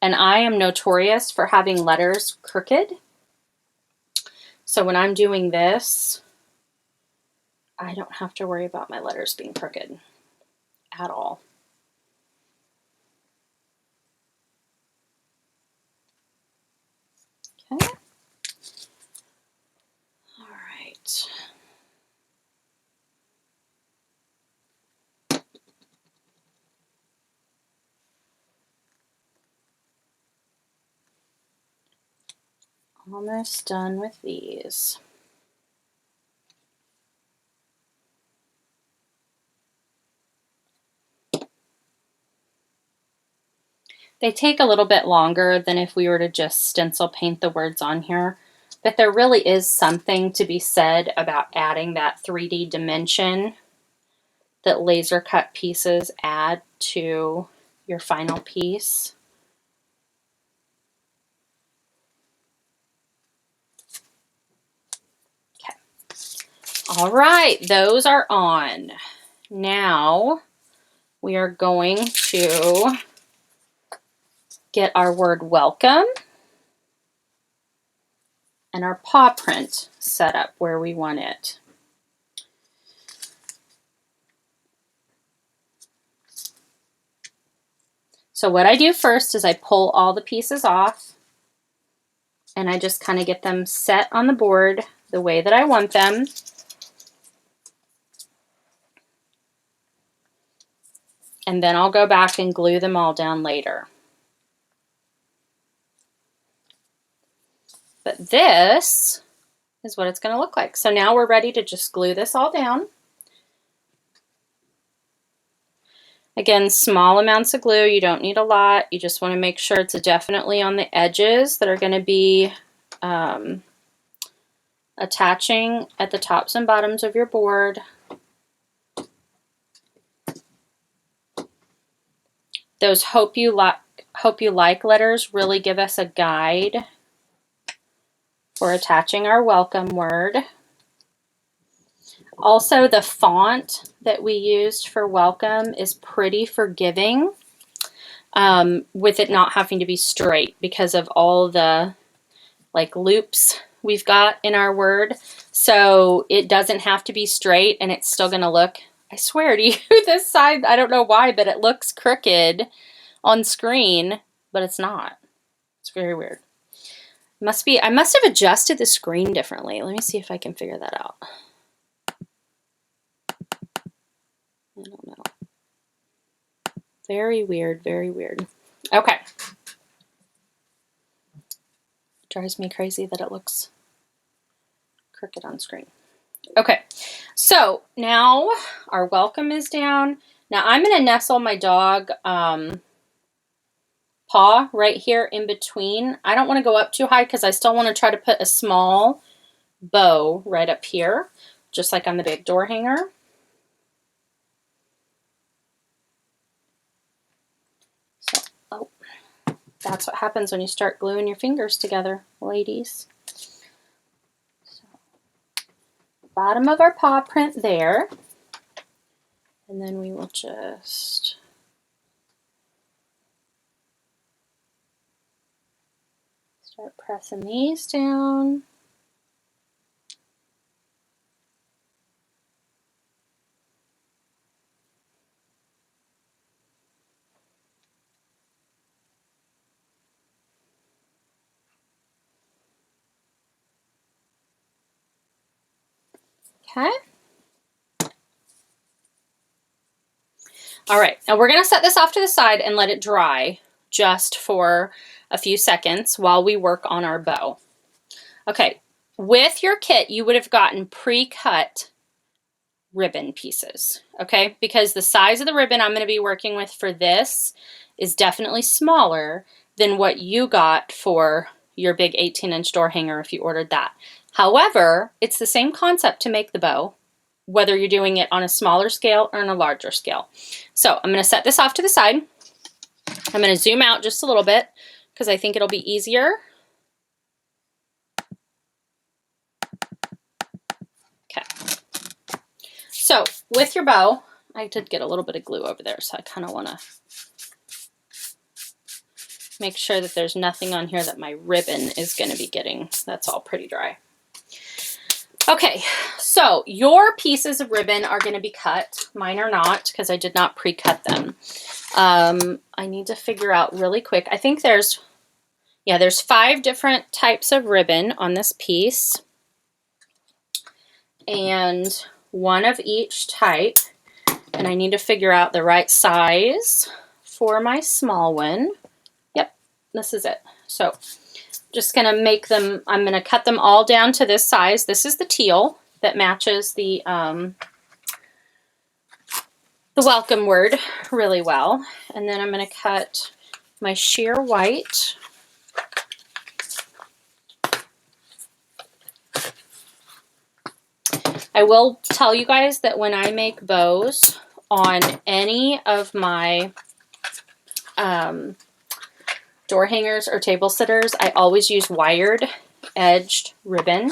And I am notorious for having letters crooked. So when I'm doing this, I don't have to worry about my letters being crooked at all. Okay. All right. Almost done with these. They take a little bit longer than if we were to just stencil paint the words on here, but there really is something to be said about adding that 3D dimension that laser cut pieces add to your final piece. Okay. All right, those are on. Now we are going to get our word welcome and our paw print set up where we want it. So what I do first is I pull all the pieces off and I just kind of get them set on the board the way that I want them. And then I'll go back and glue them all down later. But this is what it's going to look like. So now we're ready to just glue this all down. Again, small amounts of glue. You don't need a lot. You just want to make sure it's definitely on the edges that are going to be attaching at the tops and bottoms of your board. Those hope you like letters really give us a guide for attaching our welcome word. Also, the font that we used for welcome is pretty forgiving with it not having to be straight because of all the like loops we've got in our word. So it doesn't have to be straight and it's still going to look, I swear to you, this side, I don't know why, but it looks crooked on screen, but it's not. It's very weird. I must have adjusted the screen differently. Let me see if I can figure that out. I don't know. Very weird, very weird. Okay. Drives me crazy that it looks crooked on screen. Okay. So now our welcome is down. Now I'm going to nestle my dog paw right here in between. I don't want to go up too high because I still want to try to put a small bow right up here, just like on the big door hanger. So, oh, that's what happens when you start gluing your fingers together, ladies. So, bottom of our paw print there. And then we will just start pressing these down. Okay. All right, now we're going to set this off to the side and let it dry just for a few seconds while we work on our bow. Okay, with your kit, you would have gotten pre-cut ribbon pieces, okay? Because the size of the ribbon I'm going to be working with for this is definitely smaller than what you got for your big 18-inch door hanger if you ordered that. However, it's the same concept to make the bow, whether you're doing it on a smaller scale or on a larger scale. So I'm going to set this off to the side. I'm going to zoom out just a little bit because I think it'll be easier. Okay. So with your bow, I did get a little bit of glue over there, so I kind of want to make sure that there's nothing on here that my ribbon is going to be getting. That's all pretty dry. Okay, so your pieces of ribbon are going to be cut. Mine are not because I did not pre-cut them. I need to figure out really quick. I think there's 5 different types of ribbon on this piece. And one of each type. And I need to figure out the right size for my small one. Yep, this is it. So just going to make them, I'm going to cut them all down to this size. This is the teal that matches the welcome word really well. And then I'm going to cut my sheer white. I will tell you guys that when I make bows on any of my door hangers or table sitters, I always use wired edged ribbon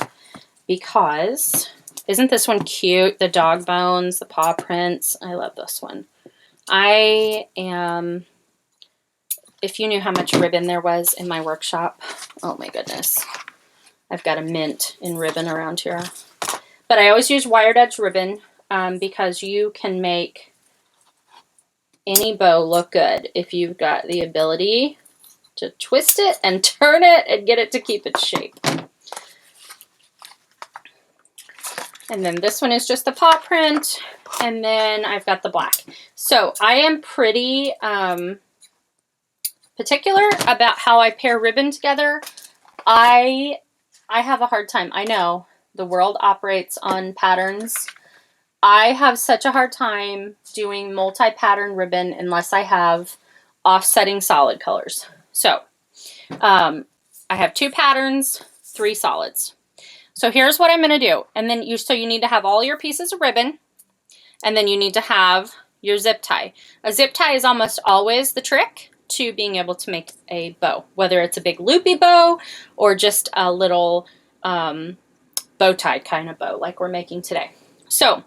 because, isn't this one cute? The dog bones, the paw prints. I love this one. If you knew how much ribbon there was in my workshop, oh my goodness. I've got a mint in ribbon around here. But I always use wired edge ribbon because you can make any bow look good if you've got the ability to twist it and turn it and get it to keep its shape. And then this one is just the paw print, and then I've got the black. So I am pretty particular about how I pair ribbon together. I have a hard time. I know the world operates on patterns. I have such a hard time doing multi-pattern ribbon unless I have offsetting solid colors. So I have 2 patterns, 3 solids. So here's what I'm going to do. And then you need to have all your pieces of ribbon, and then you need to have your zip tie. A zip tie is almost always the trick to being able to make a bow, whether it's a big loopy bow or just a little bow tie kind of bow like we're making today. So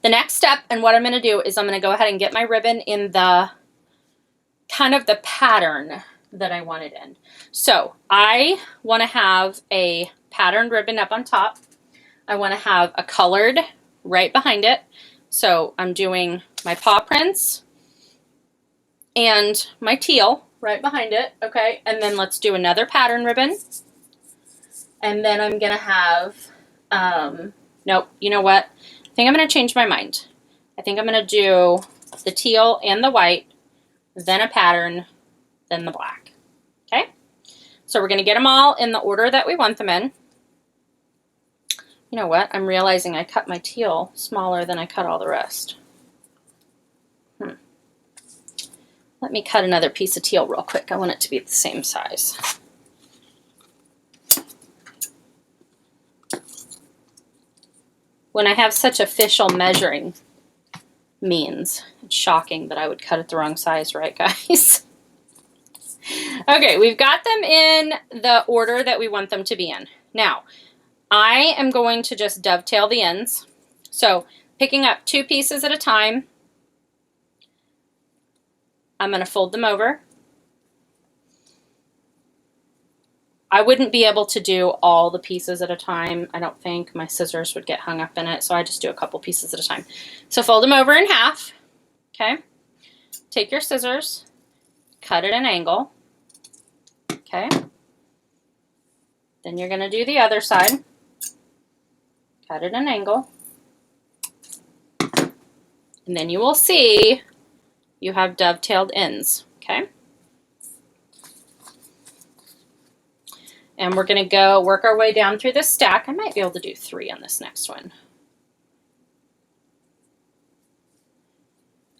the next step, and what I'm going to do is I'm going to go ahead and get my ribbon in the kind of the pattern that I want it in. So I want to have a patterned ribbon up on top. I want to have a colored right behind it. So I'm doing my paw prints and my teal right behind it. Okay, and then let's do another pattern ribbon. And then I'm going to have, nope, you know what? I think I'm going to change my mind. I think I'm going to do the teal and the white, then a pattern, then the black. Okay? So we're going to get them all in the order that we want them in. You know what? I'm realizing I cut my teal smaller than I cut all the rest. Let me cut another piece of teal real quick. I want it to be the same size. When I have such official measuring means, it's shocking that I would cut it the wrong size, right, guys? Okay, we've got them in the order that we want them to be in. Now, I am going to just dovetail the ends. So, picking up 2 pieces at a time, I'm going to fold them over. I wouldn't be able to do all the pieces at a time. I don't think my scissors would get hung up in it, so I just do a couple pieces at a time. So fold them over in half, okay? Take your scissors, cut at an angle, okay? Then you're going to do the other side, cut at an angle, and then you will see you have dovetailed ends, okay? And we're going to go work our way down through this stack. I might be able to do 3 on this next one.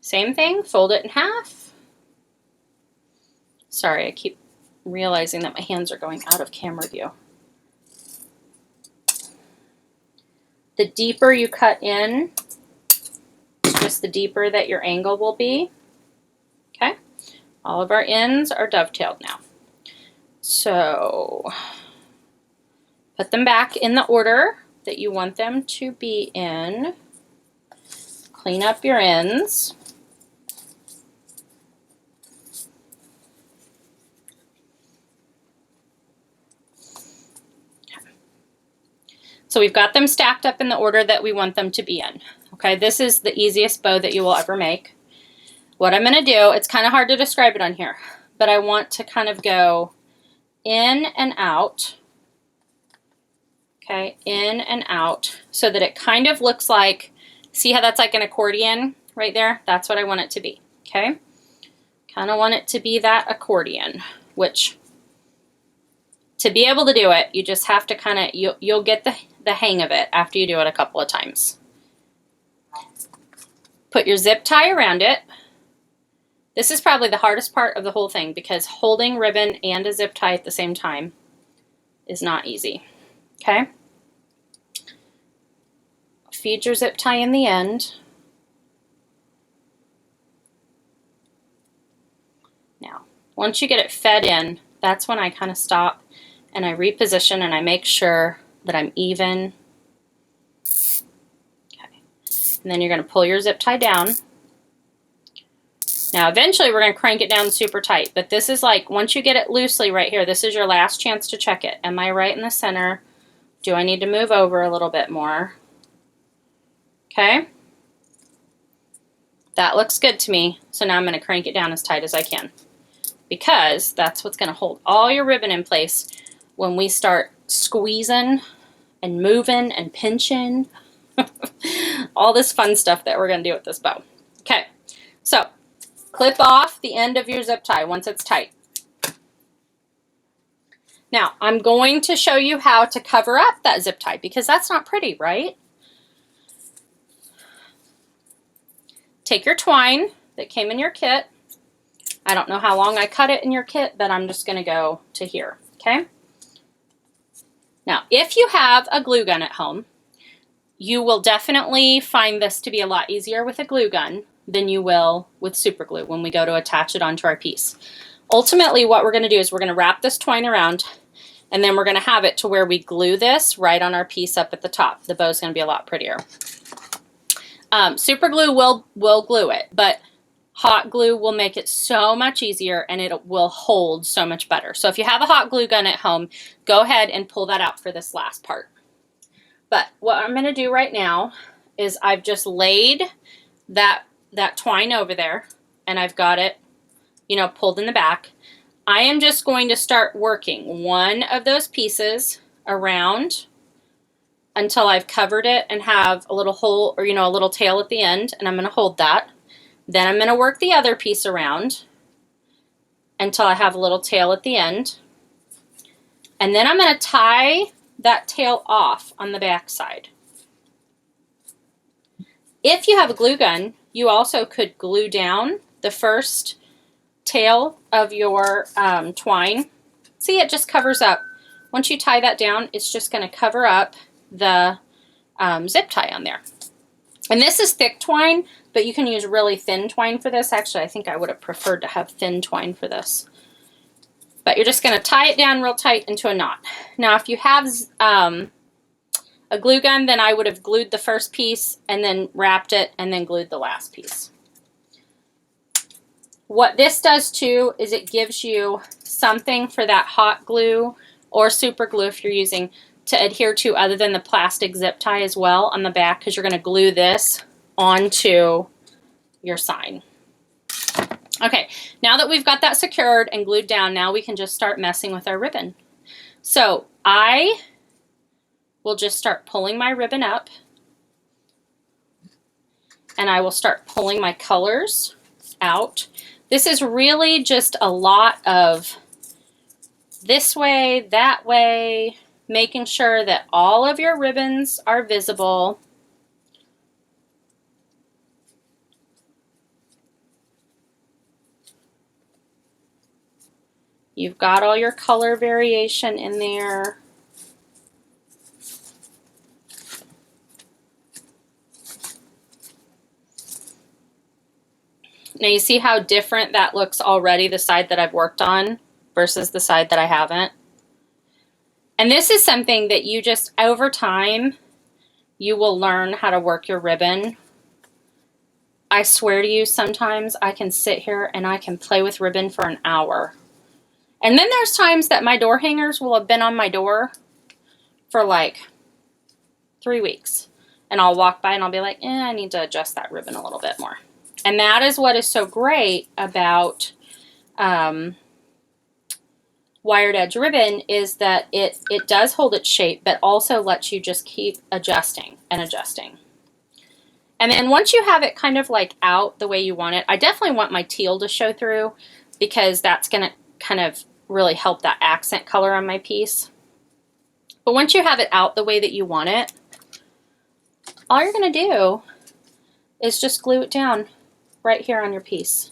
Same thing, fold it in half. Sorry, I keep realizing that my hands are going out of camera view. The deeper you cut in, just the deeper that your angle will be. Okay, all of our ends are dovetailed now. So put them back in the order that you want them to be in. Clean up your ends. So we've got them stacked up in the order that we want them to be in. Okay, this is the easiest bow that you will ever make. What I'm going to do, it's kind of hard to describe it on here, but I want to kind of go in and out. Okay, in and out, so that it kind of looks like, see how that's like an accordion right there? That's what I want it to be, okay? Kind of want it to be that accordion, which to be able to do it, you just have to kind of, you'll get the hang of it after you do it a couple of times. Put your zip tie around it. This is probably the hardest part of the whole thing because holding ribbon and a zip tie at the same time is not easy. Okay? Feed your zip tie in the end. Now, once you get it fed in, that's when I kind of stop and I reposition and I make sure that I'm even. Okay. And then you're going to pull your zip tie down. Now, eventually we're going to crank it down super tight, but this is like, once you get it loosely right here, this is your last chance to check it. Am I right in the center? Do I need to move over a little bit more? Okay. That looks good to me. So now I'm going to crank it down as tight as I can because that's what's going to hold all your ribbon in place when we start squeezing and moving and pinching. All this fun stuff that we're going to do with this bow. Okay. So clip off the end of your zip tie once it's tight. Now, I'm going to show you how to cover up that zip tie because that's not pretty, right? Take your twine that came in your kit. I don't know how long I cut it in your kit, but I'm just going to go to here, okay? Now, if you have a glue gun at home, you will definitely find this to be a lot easier with a glue gun than you will with super glue when we go to attach it onto our piece. Ultimately, what we're going to do is we're going to wrap this twine around and then we're going to have it to where we glue this right on our piece up at the top. The bow's going to be a lot prettier. Super glue will glue it, but hot glue will make it so much easier and it will hold so much better. So if you have a hot glue gun at home, go ahead and pull that out for this last part. But what I'm going to do right now is I've just laid that twine over there and I've got it, you know, pulled in the back. I am just going to start working one of those pieces around until I've covered it and have a little hole or, you know, a little tail at the end, and I'm going to hold that. Then I'm going to work the other piece around until I have a little tail at the end. And then I'm going to tie that tail off on the back side. If you have a glue gun, you also could glue down the first tail of your twine. See, it just covers up. Once you tie that down, it's just going to cover up the zip tie on there. And this is thick twine, but you can use really thin twine for this. Actually, I think I would have preferred to have thin twine for this. But you're just going to tie it down real tight into a knot. Now, if you have a glue gun, then I would have glued the first piece and then wrapped it and then glued the last piece. What this does too is it gives you something for that hot glue or super glue if you're using to adhere to other than the plastic zip tie as well on the back, because you're going to glue this onto your sign. Okay, now that we've got that secured and glued down, now we can just start messing with our ribbon. So I will just start pulling my ribbon up, and I will start pulling my colors out. This is really just a lot of this way, that way, making sure that all of your ribbons are visible. You've got all your color variation in there. Now you see how different that looks already, the side that I've worked on versus the side that I haven't. And this is something that you just, over time, you will learn how to work your ribbon. I swear to you, sometimes I can sit here and I can play with ribbon for an hour. And then there's times that my door hangers will have been on my door for like 3 weeks. And I'll walk by and I'll be like, I need to adjust that ribbon a little bit more. And that is what is so great about wired edge ribbon, is that it does hold its shape, but also lets you just keep adjusting and adjusting. And then once you have it kind of like out the way you want it, I definitely want my teal to show through, because that's going to kind of really help that accent color on my piece. But once you have it out the way that you want it, all you're going to do is just glue it down right here on your piece.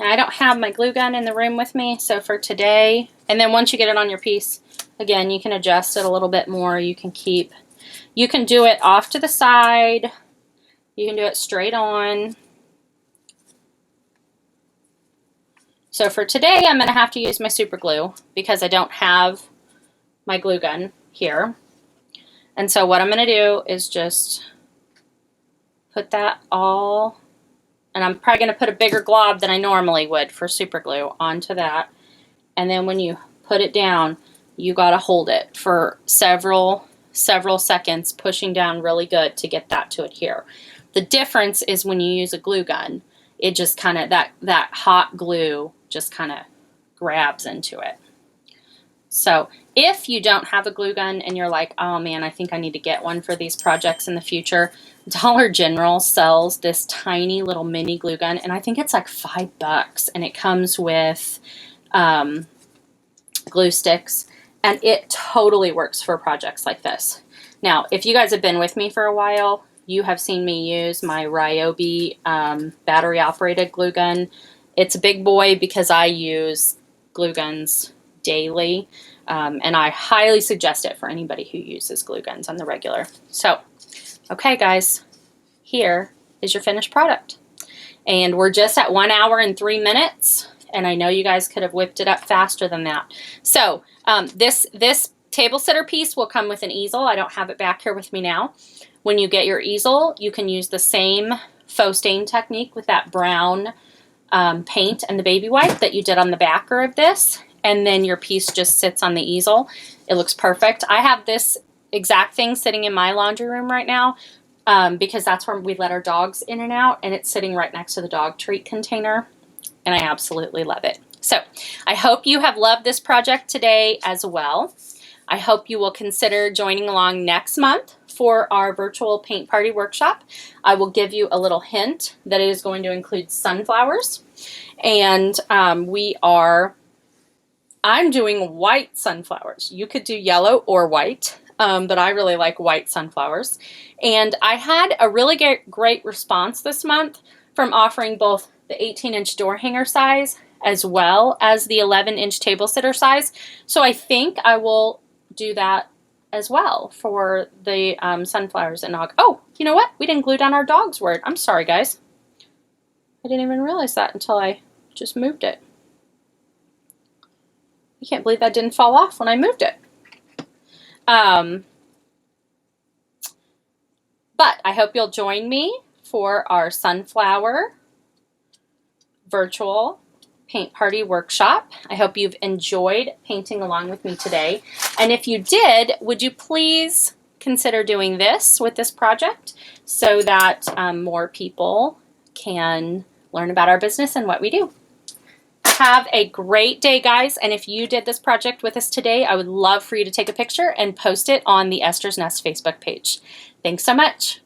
Now, I don't have my glue gun in the room with me, so for today, and then once you get it on your piece, again, you can adjust it a little bit more. You can do it off to the side. You can do it straight on. So for today, I'm going to have to use my super glue because I don't have my glue gun here. And so what I'm going to do is just put that all, and I'm probably going to put a bigger glob than I normally would for super glue onto that. And then when you put it down, you got to hold it for several seconds, pushing down really good to get that to adhere. The difference is when you use a glue gun, it just kind of, that hot glue just kind of grabs into it. So if you don't have a glue gun and you're like, oh man, I think I need to get one for these projects in the future, Dollar General sells this tiny little mini glue gun, and I think it's like $5, and it comes with glue sticks, and it totally works for projects like this. Now, if you guys have been with me for a while, you have seen me use my Ryobi battery operated glue gun. It's a big boy because I use glue guns daily, and I highly suggest it for anybody who uses glue guns on the regular. So, okay guys, here is your finished product. And we're just at 1 hour and 3 minutes, and I know you guys could have whipped it up faster than that. So this table sitter piece will come with an easel. I don't have it back here with me now. When you get your easel, you can use the same faux stain technique with that brown paint and the baby wipe that you did on the backer of this, and then your piece just sits on the easel. It looks perfect. I have this exact thing sitting in my laundry room right now because that's where we let our dogs in and out, and it's sitting right next to the dog treat container, and I absolutely love it. So I hope you have loved this project today as well. I hope you will consider joining along next month for our virtual paint party workshop. I will give you a little hint that it is going to include sunflowers, and we are I'm doing white sunflowers. You could do yellow or white, but I really like white sunflowers. And I had a really great response this month from offering both the 18-inch door hanger size as well as the 11-inch table sitter size. So I think I will do that as well for the sunflowers in August. Oh, you know what? We didn't glue down our dog's word. I'm sorry, guys. I didn't even realize that until I just moved it. I can't believe that didn't fall off when I moved it. But I hope you'll join me for our sunflower virtual paint party workshop. I hope you've enjoyed painting along with me today. And if you did, would you please consider doing this with this project so that more people can learn about our business and what we do. Have a great day, guys. And if you did this project with us today, I would love for you to take a picture and post it on the Esther's Nest Facebook page. Thanks so much.